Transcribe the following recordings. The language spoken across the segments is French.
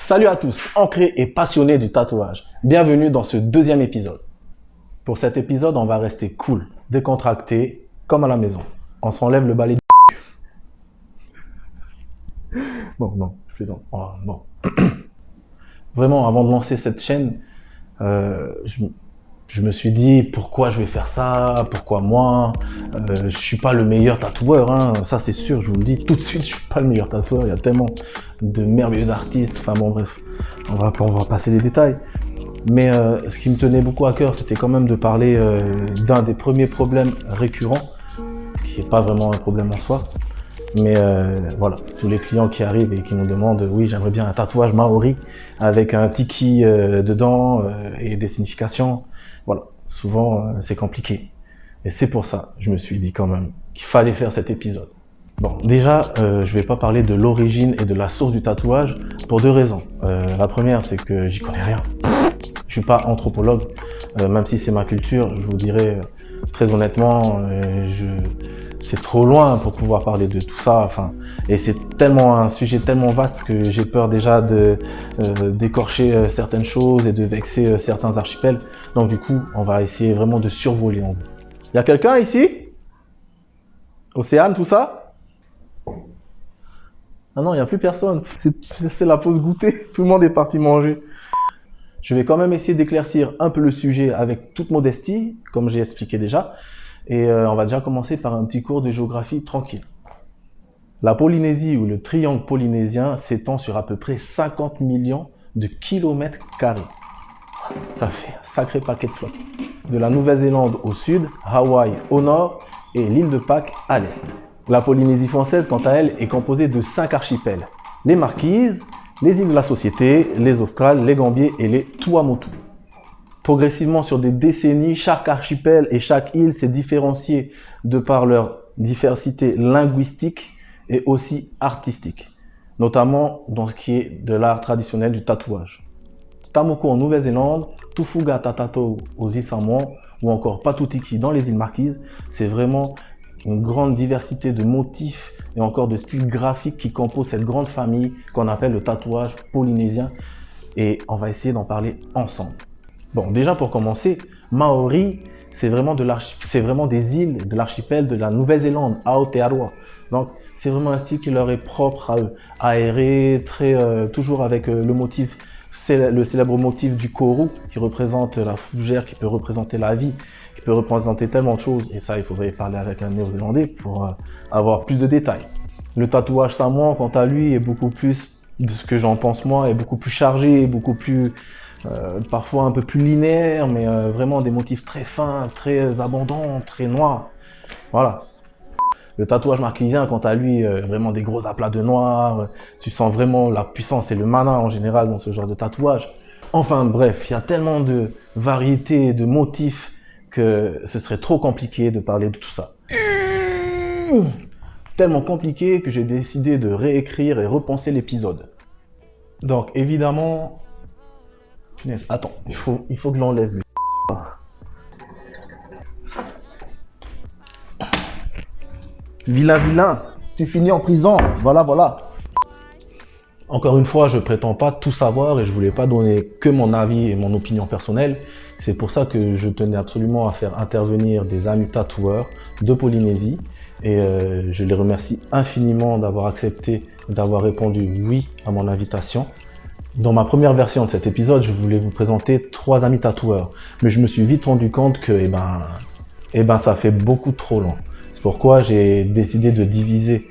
Salut à tous, ancrés et passionnés du tatouage. Bienvenue dans ce deuxième épisode. Pour cet épisode, on va rester cool, décontracté, comme à la maison. On s'enlève le balai de... Bon, non, je plaisante. Oh, bon. Vraiment, avant de lancer cette chaîne, je me suis dit pourquoi je vais faire ça, pourquoi moi. Je suis pas le meilleur tatoueur, hein. Ça c'est sûr, je vous le dis tout de suite, je suis pas le meilleur tatoueur. Il y a tellement de merveilleux artistes. Enfin bon, bref, on va passer les détails. Mais ce qui me tenait beaucoup à cœur, c'était quand même de parler d'un des premiers problèmes récurrents, qui n'est pas vraiment un problème en soi. Mais voilà, tous les clients qui arrivent et qui nous demandent, oui, j'aimerais bien un tatouage maori avec un tiki dedans et des significations. Voilà, souvent c'est compliqué. Et c'est pour ça, je me suis dit quand même qu'il fallait faire cet épisode. Bon, déjà, je vais pas parler de l'origine et de la source du tatouage pour deux raisons. La première, c'est que j'y connais rien. Je suis pas anthropologue, même si c'est ma culture, je vous dirais très honnêtement, c'est trop loin pour pouvoir parler de tout ça. Enfin, et c'est tellement un sujet tellement vaste que j'ai peur déjà de d'écorcher certaines choses et de vexer certains archipels. Donc du coup, on va essayer vraiment de survoler. Il y a quelqu'un ici? Océane, tout ça? Ah non, il n'y a plus personne. C'est la pause goûter. Tout le monde est parti manger. Je vais quand même essayer d'éclaircir un peu le sujet avec toute modestie, comme j'ai expliqué déjà. Et on va déjà commencer par un petit cours de géographie tranquille. La Polynésie ou le triangle polynésien s'étend sur à peu près 50 millions de kilomètres carrés. Ça fait un sacré paquet de flotte. De la Nouvelle-Zélande au sud, Hawaï au nord et l'île de Pâques à l'est. La Polynésie française, quant à elle, est composée de 5 archipels. Les Marquises, les îles de la Société, les Australes, les Gambiers et les Tuamotu. Progressivement, sur des décennies, chaque archipel et chaque île s'est différencié de par leur diversité linguistique et aussi artistique, notamment dans ce qui est de l'art traditionnel du tatouage. Tamoko en Nouvelle-Zélande, Tufuga Tatatou aux îles Samoan ou encore Patutiki dans les îles Marquises, c'est vraiment une grande diversité de motifs et encore de styles graphiques qui composent cette grande famille qu'on appelle le tatouage polynésien, et on va essayer d'en parler ensemble. Bon, déjà pour commencer, Maori, c'est vraiment des îles de l'archipel de la Nouvelle-Zélande, Aotearoa. Donc c'est vraiment un style qui leur est propre à eux, aéré, toujours avec le motif, le célèbre motif du koru qui représente la fougère, qui peut représenter la vie, qui peut représenter tellement de choses. Et ça, il faudrait parler avec un néo-zélandais pour avoir plus de détails. Le tatouage samoan, quant à lui, est beaucoup plus, de ce que j'en pense moi, est beaucoup plus chargé, beaucoup plus... parfois un peu plus linéaire, mais vraiment des motifs très fins, très abondants, très noirs. Voilà. Le tatouage marquisien, quant à lui, vraiment des gros aplats de noir. Tu sens vraiment la puissance et le mana en général dans ce genre de tatouage. Enfin bref, il y a tellement de variétés, de motifs que ce serait trop compliqué de parler de tout ça. Tellement compliqué que j'ai décidé de réécrire et repenser l'épisode. Donc évidemment... Attends, il faut que j'enlève le... Vilain, tu finis en prison, voilà. Encore une fois, je prétends pas tout savoir et je voulais pas donner que mon avis et mon opinion personnelle. C'est pour ça que je tenais absolument à faire intervenir des amis tatoueurs de Polynésie et je les remercie infiniment d'avoir accepté, d'avoir répondu oui à mon invitation. Dans ma première version de cet épisode, je voulais vous présenter 3 amis tatoueurs, mais je me suis vite rendu compte que ça fait beaucoup trop long. C'est pourquoi j'ai décidé de diviser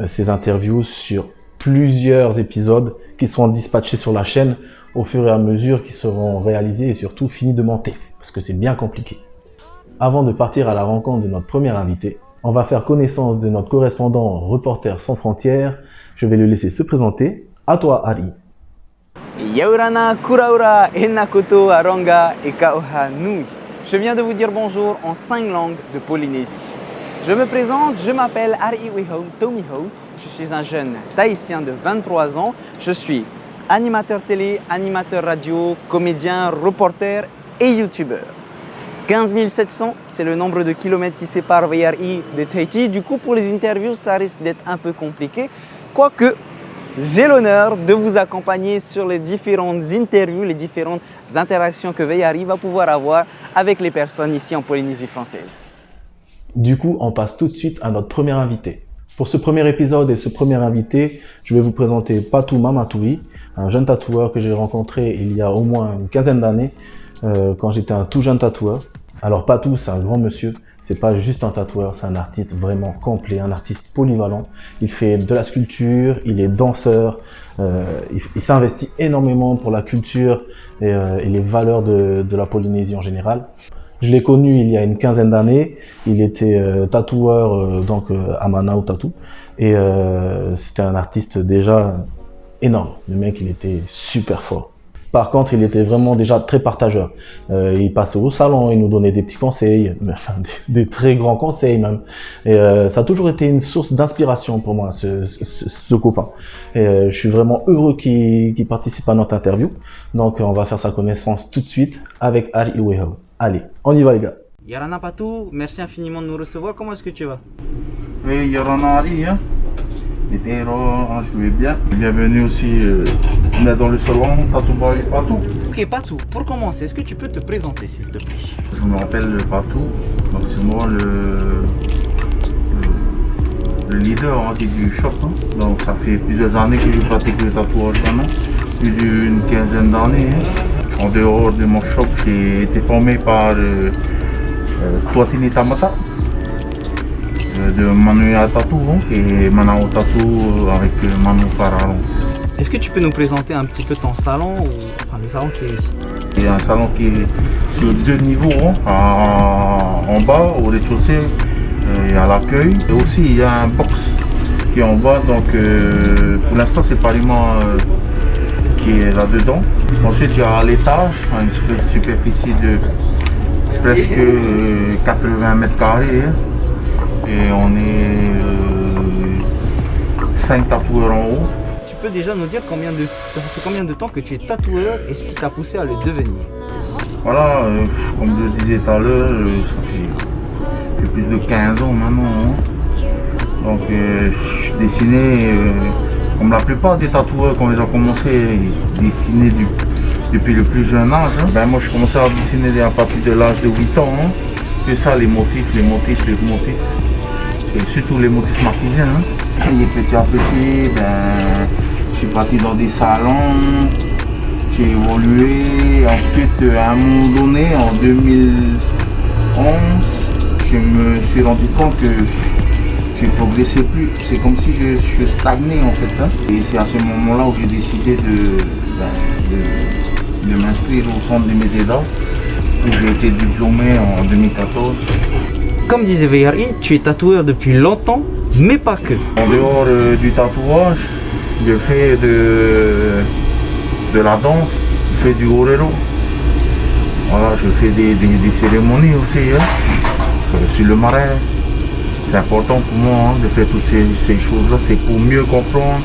ces interviews sur plusieurs épisodes qui seront dispatchés sur la chaîne au fur et à mesure qu'ils seront réalisés et surtout finis de monter, parce que c'est bien compliqué. Avant de partir à la rencontre de notre premier invité, on va faire connaissance de notre correspondant Reporters sans frontières. Je vais le laisser se présenter. À toi, Ari. Yaurana Kuraura Enakoto Aronga et Kaoha Nui. Je viens de vous dire bonjour en 5 langues de Polynésie. Je me présente, je m'appelle Ari Wihong Tomiho. Je suis un jeune Tahitien de 23 ans. Je suis animateur télé, animateur radio, comédien, reporter et youtubeur. 15 700, c'est le nombre de kilomètres qui sépare VRI de Tahiti. Du coup, pour les interviews, ça risque d'être un peu compliqué. Quoique, j'ai l'honneur de vous accompagner sur les différentes interviews, les différentes interactions que Veyari va pouvoir avoir avec les personnes ici en Polynésie française. Du coup, on passe tout de suite à notre premier invité. Pour ce premier épisode et ce premier invité, je vais vous présenter Patou Mamatoui, un jeune tatoueur que j'ai rencontré il y a au moins une quinzaine d'années, quand j'étais un tout jeune tatoueur. Alors Patou, c'est un grand monsieur, c'est pas juste un tatoueur, c'est un artiste vraiment complet, un artiste polyvalent. Il fait de la sculpture, il est danseur, il s'investit énormément pour la culture et les valeurs de la Polynésie en général. Je l'ai connu il y a une quinzaine d'années, il était tatoueur à Manao Tattoo et c'était un artiste déjà énorme. Le mec, il était super fort. Par contre, il était vraiment déjà très partageur. Il passait au salon, il nous donnait des petits conseils, des très grands conseils même. Et ça a toujours été une source d'inspiration pour moi, ce copain. Et je suis vraiment heureux qu'il participe à notre interview. Donc, on va faire sa connaissance tout de suite avec Ari Iweho. Allez, on y va les gars. Yarana Patou, merci infiniment de nous recevoir. Comment est-ce que tu vas? Oui, Yarana Ari, hein. Je vais bien. Bienvenue aussi dans le salon Tatou by Patou. Ok Patou, pour commencer, est-ce que tu peux te présenter s'il te plaît? Je me rappelle Patou, donc c'est moi le leader on va dire, du shop. Hein. Donc ça fait plusieurs années que je pratique le tatouage maintenant, plus d'une quinzaine d'années. Hein. En dehors de mon shop, j'ai été formé par Tuatini Tamata. De Manu Tattoo et Manao Tattoo avec Manu Paralons. Est-ce que tu peux nous présenter un petit peu ton salon, enfin le salon qui est ici? Il y a un salon qui est sur 2 niveaux, en bas au rez-de-chaussée, il y a l'accueil et aussi il y a un box qui est en bas, donc pour l'instant c'est Pariment qui est là-dedans. Ensuite il y a l'étage, une superficie de presque 80 mètres carrés. Et on est 5 tatoueurs en haut. Tu peux déjà nous dire ça fait combien de temps que tu es tatoueur et ce qui t'a poussé à le devenir? Voilà, comme je disais tout à l'heure, ça fait plus de 15 ans maintenant. Hein. Donc je dessinais, comme la plupart des tatoueurs quand ils ont commencé, ils dessinaient depuis le plus jeune âge. Hein. Ben, moi je commençais à dessiner à partir de l'âge de 8 ans. Hein. C'est ça les motifs. Et surtout les motifs marquisiens. Hein. Et petit à petit, je suis parti dans des salons, j'ai évolué. Ensuite, à un moment donné, en 2011, je me suis rendu compte que je ne progressais plus. C'est comme si je stagnais en fait. Hein. Et c'est à ce moment-là où j'ai décidé de m'inscrire au centre des métiers d'art. J'ai été diplômé en 2014. Comme disait Veyari, tu es tatoueur depuis longtemps, mais pas que. En dehors du tatouage, je fais de la danse, je fais du horero. Voilà, je fais des cérémonies aussi. Hein. Je suis le marais. C'est important pour moi de faire toutes ces choses-là. C'est pour mieux comprendre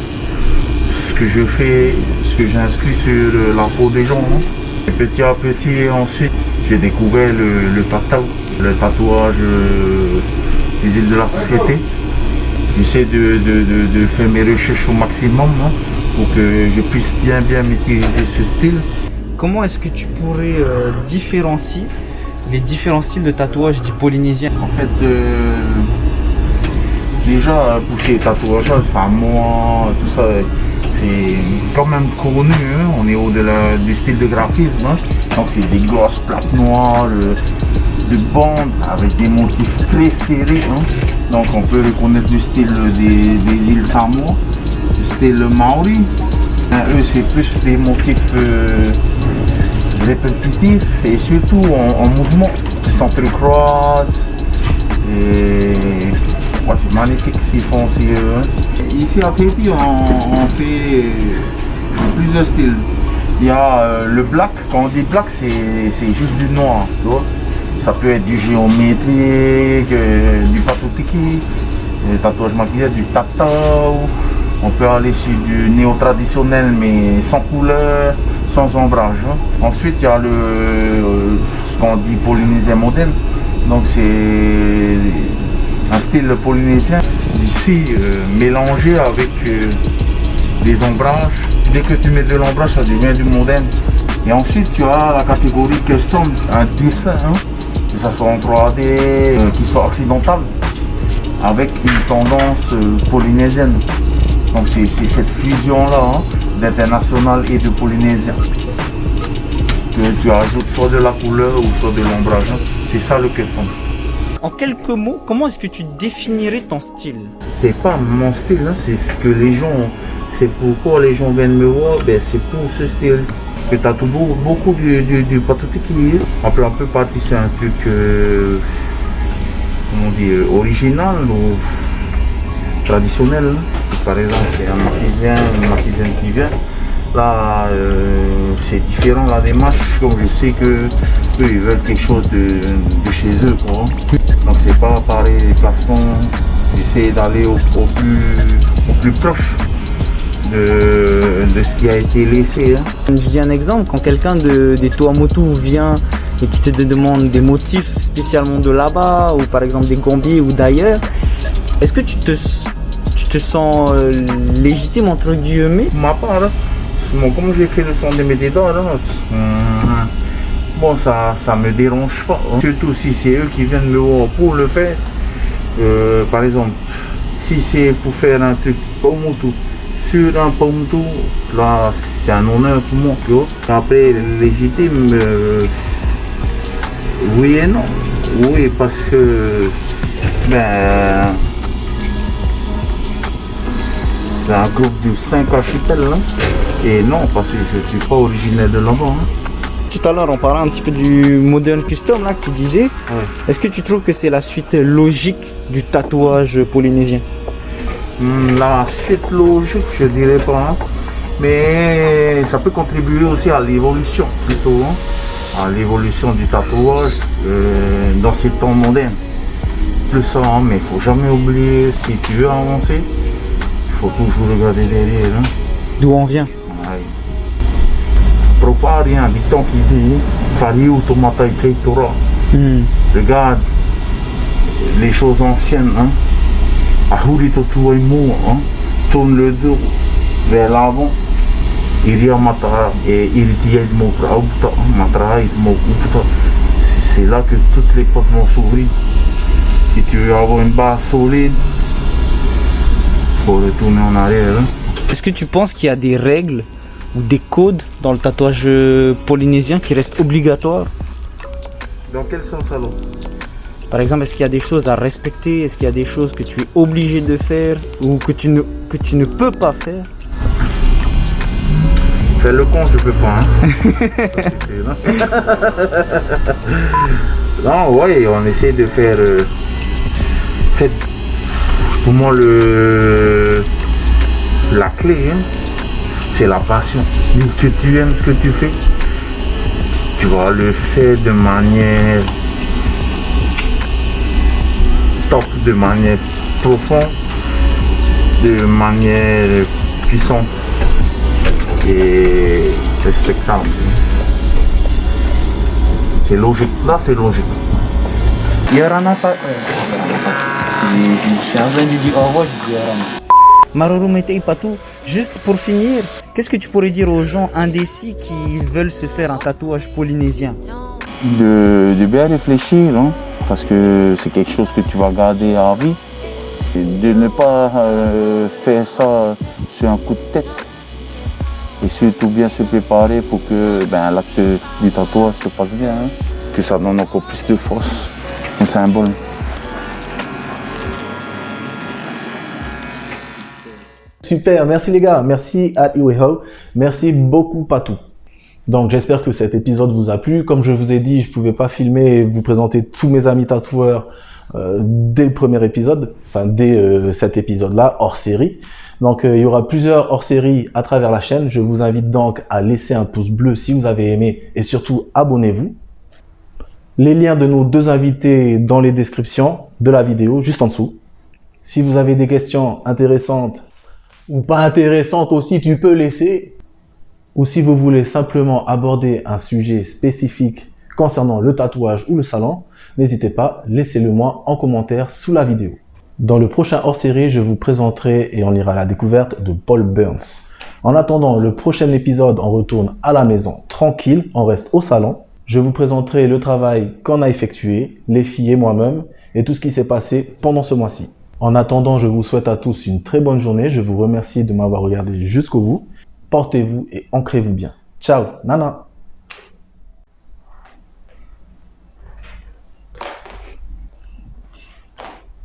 ce que je fais, ce que j'inscris sur la peau des gens. Hein. Et petit à petit, ensuite, j'ai découvert le tatouage des îles de la société. J'essaie de faire mes recherches au maximum hein, pour que je puisse bien maîtriser ce style. Comment est-ce que tu pourrais différencier les différents styles de tatouage du polynésien? En fait, déjà pour ces tatouages, moi, tout ça, c'est quand même connu, hein. On est au-delà du style de graphisme. Hein. Donc c'est des grosses plaques noires, de bandes avec des motifs très serrés. Hein. Donc on peut reconnaître le style des îles Samoa, le style Maori. Eux c'est plus des motifs répétitifs et surtout en mouvement. Centre-croise et ouais, c'est magnifique ce qu'ils font aussi. Ici à Tahiti on fait plusieurs styles. Il y a le black, quand on dit black c'est juste du noir. Tu vois. Ça peut être du géométrique, du patutiki, du tatouage maquillé, du tatao. On peut aller sur du néo-traditionnel mais sans couleur, sans ombrage. Hein. Ensuite il y a ce qu'on dit polynésien moderne. Donc c'est un style polynésien ici mélangé avec des ombrages. Dès que tu mets de l'ombrage, ça devient du moderne. Et ensuite, tu as la catégorie custom, un dessin, hein, que ce soit en 3D, qui soit occidental, avec une tendance polynésienne. Donc c'est cette fusion-là, hein, d'international et de polynésien, que tu ajoutes soit de la couleur ou soit de l'ombrage. Hein. C'est ça le custom. En quelques mots, comment est-ce que tu définirais ton style? C'est pas mon style, hein, c'est ce que les gens, c'est pourquoi les gens viennent me voir, ben c'est pour ce style. Que tu as beaucoup du patouti qui est. On peut partir sur un truc, comment dire, original ou traditionnel. Hein. Par exemple, c'est un marquisien, une marquisienne qui vient. Là, c'est différent la démarche, comme je sais que eux ils veulent quelque chose de chez eux, quoi. Donc c'est pas pareil les placements. J'essaie d'aller au plus proche de ce qui a été laissé. Hein. Je dis un exemple, quand quelqu'un des Tuamotu vient et qui te demande des motifs spécialement de là-bas, ou par exemple des Gambie ou d'ailleurs, est-ce que tu te sens légitime entre guillemets? Pour ma part, bon, comme j'ai fait le son de mes dents, bon, ça me dérange pas. Hein. Surtout si c'est eux qui viennent me voir pour le faire. Par exemple, si c'est pour faire un truc Tuamotu sur un Tuamotu, là c'est un honneur pour moi. Tu vois. Après, légitime, oui et non. Oui, parce que ben, c'est un groupe de 5 archipels. Hein. Et non, parce que je ne suis pas originaire de là-bas. Hein. Tout à l'heure, on parlait un petit peu du modern custom là que tu disais. Ouais. Est-ce que tu trouves que c'est la suite logique du tatouage polynésien? La suite logique, je dirais pas. Hein. Mais ça peut contribuer aussi à l'évolution, plutôt. Hein. À l'évolution du tatouage dans ces temps modernes. Plus ça, hein, mais il ne faut jamais oublier, si tu veux avancer, il faut toujours regarder derrière. Hein. D'où on vient? Propare, il y a un dicton qui dit Fariu tomata Tora. Regarde les choses anciennes. Hein. Ahuri Totuaimu, hein. Tourne le dos vers l'avant. Iria Matara et Iritia Matara. C'est là que toutes les portes vont s'ouvrir. Si tu veux avoir une base solide, il faut retourner en arrière. Hein. Est-ce que tu penses qu'il y a des règles ou des codes dans le tatouage polynésien qui restent obligatoires? Dans quel sens alors? Par exemple, est-ce qu'il y a des choses à respecter? Est-ce qu'il y a des choses que tu es obligé de faire ou que tu ne peux pas faire? Faire le con, je peux pas. Hein. Non, ouais, on essaie de faire... pour moi, la clé, hein, c'est la passion. Que tu aimes ce que tu fais, tu vas le faire de manière top, de manière profonde, de manière puissante et respectable. C'est logique, là c'est logique. Yarana pas. Je suis en train de dire au revoir, je dis Yarana. Maruru Metei Patou, juste pour finir, qu'est-ce que tu pourrais dire aux gens indécis qui veulent se faire un tatouage polynésien? De bien réfléchir, hein, parce que c'est quelque chose que tu vas garder à vie. Et de ne pas faire ça sur un coup de tête. Et surtout bien se préparer pour que l'acte du tatouage se passe bien, hein, que ça donne encore plus de force, un symbole. Super, merci les gars, merci à Iweho, merci beaucoup Patou. Donc j'espère que cet épisode vous a plu. Comme je vous ai dit, je ne pouvais pas filmer et vous présenter tous mes amis tatoueurs dès le premier épisode, enfin dès cet épisode-là, hors série. Donc il y aura plusieurs hors série à travers la chaîne. Je vous invite donc à laisser un pouce bleu si vous avez aimé et surtout abonnez-vous. Les liens de nos deux invités dans les descriptions de la vidéo, juste en dessous. Si vous avez des questions intéressantes ou pas intéressantes aussi, tu peux laisser. Ou si vous voulez simplement aborder un sujet spécifique concernant le tatouage ou le salon, n'hésitez pas, laissez-le moi en commentaire sous la vidéo. Dans le prochain hors-série, je vous présenterai et on ira à la découverte de Paul Burns. En attendant le prochain épisode, on retourne à la maison tranquille, on reste au salon. Je vous présenterai le travail qu'on a effectué, les filles et moi-même, et tout ce qui s'est passé pendant ce mois-ci. En attendant, je vous souhaite à tous une très bonne journée. Je vous remercie de m'avoir regardé jusqu'au bout. Portez-vous et ancrez-vous bien. Ciao, Nana.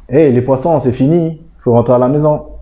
Hey, les poissons, c'est fini. Faut rentrer à la maison.